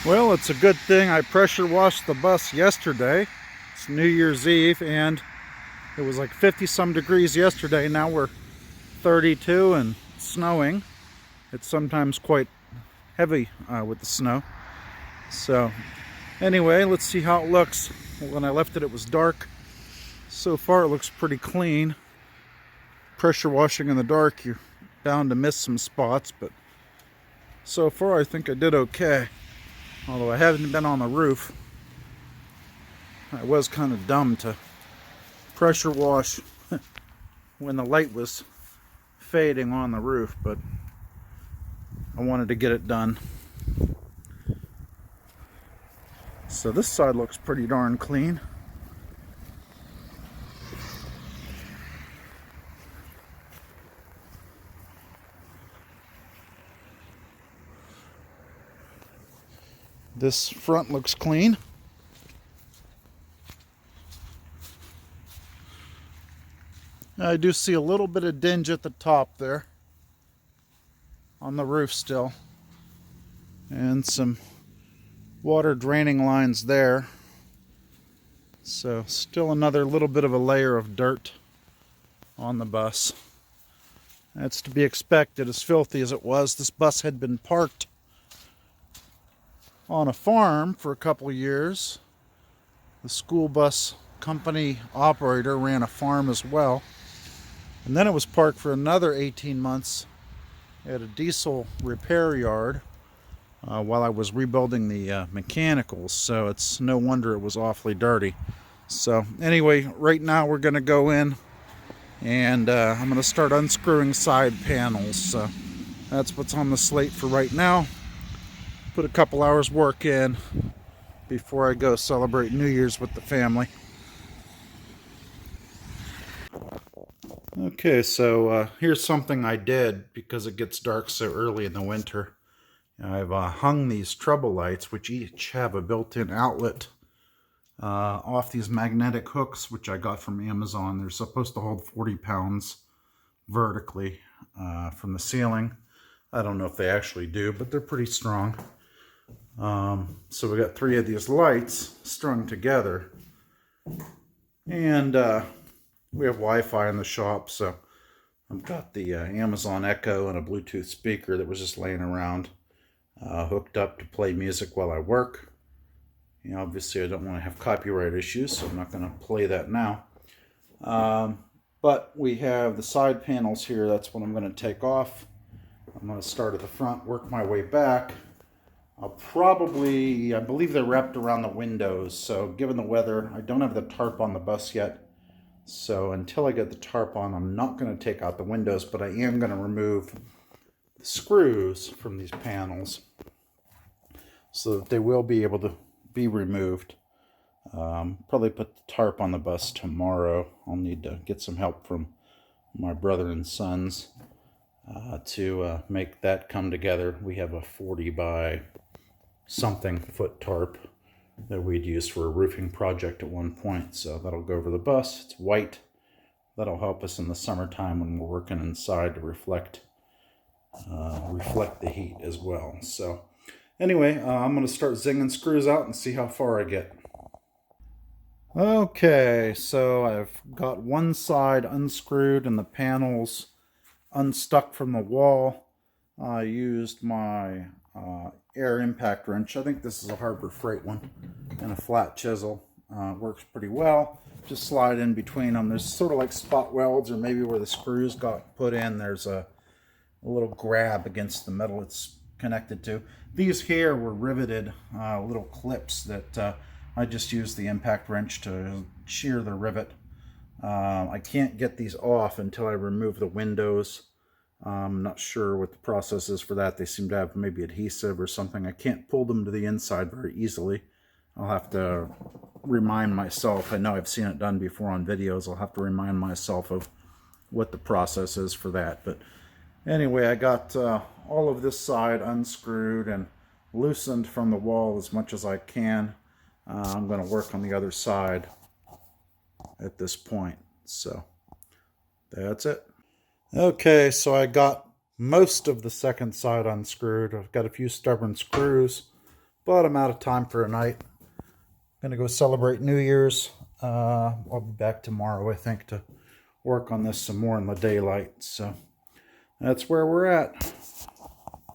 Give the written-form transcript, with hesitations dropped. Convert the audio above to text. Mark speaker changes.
Speaker 1: Well, it's a good thing I pressure washed the bus yesterday. It's New Year's Eve and it was like 50 some degrees yesterday. Now we're 32 and snowing. It's sometimes quite heavy with the snow. So anyway, let's see how it looks. When I left it, it was dark. So far it looks pretty clean. Pressure washing in the dark, you're bound to miss some spots, but so far I think I did okay. Although I haven't been on the roof. I was kind of dumb to pressure wash when the light was fading on the roof, but I wanted to get it done. So this side looks pretty darn clean. This front looks clean. I do see a little bit of dinge at the top there on the roof still, and some water draining lines there. So still another little bit of a layer of dirt on the bus. That's to be expected. As filthy as it was, this bus had been parked on a farm for a couple of years. The school bus company operator ran a farm as well. And then it was parked for another 18 months at a diesel repair yard while I was rebuilding the mechanicals. So it's no wonder it was awfully dirty. So anyway, right now we're going to go in and I'm going to start unscrewing side panels. So that's what's on the slate for right now. Put a couple hours work in before I go celebrate New Year's with the family. Okay, so here's something I did because it gets dark so early in the winter. I've hung these trouble lights, which each have a built-in outlet, off these magnetic hooks, which I got from Amazon. They're supposed to hold 40 pounds vertically from the ceiling. I don't know if they actually do, but they're pretty strong. So we got 3 of these lights strung together, and we have Wi-Fi in the shop, so I've got the Amazon Echo and a Bluetooth speaker that was just laying around, hooked up to play music while I work. You know, obviously I don't want to have copyright issues, so I'm not going to play that now. But we have the side panels here. That's what I'm going to take off. I'm going to start at the front, work my way back. I believe they're wrapped around the windows, so given the weather, I don't have the tarp on the bus yet. So until I get the tarp on, I'm not going to take out the windows, but I am going to remove the screws from these panels so that they will be able to be removed. Probably put the tarp on the bus tomorrow. I'll need to get some help from my brother and sons to make that come together. We have a 40 by something foot tarp that we'd use for a roofing project at one point, so that'll go over the bus. It's white. That'll help us in the summertime when we're working inside to reflect the heat as well. So anyway, I'm going to start zinging screws out and see how far I get. Okay, so I've got one side unscrewed and the panels unstuck from the wall. I used my air impact wrench. I think this is a Harbor Freight one, and a flat chisel. Works pretty well. Just slide in between them. There's sort of like spot welds, or maybe where the screws got put in, there's a little grab against the metal it's connected to. These here were riveted little clips that I just used the impact wrench to shear the rivet. I can't get these off until I remove the windows. I'm not sure what the process is for that. They seem to have maybe adhesive or something. I can't pull them to the inside very easily. I'll have to remind myself. I know I've seen it done before on videos. I'll have to remind myself of what the process is for that. But anyway, I got all of this side unscrewed and loosened from the wall as much as I can. I'm going to work on the other side at this point. So that's it. Okay, so I got most of the second side unscrewed. I've got a few stubborn screws But I'm out of time for a night. Gonna go celebrate New Year's. I'll be back tomorrow, I think, to work on this some more in the daylight. So that's where we're at.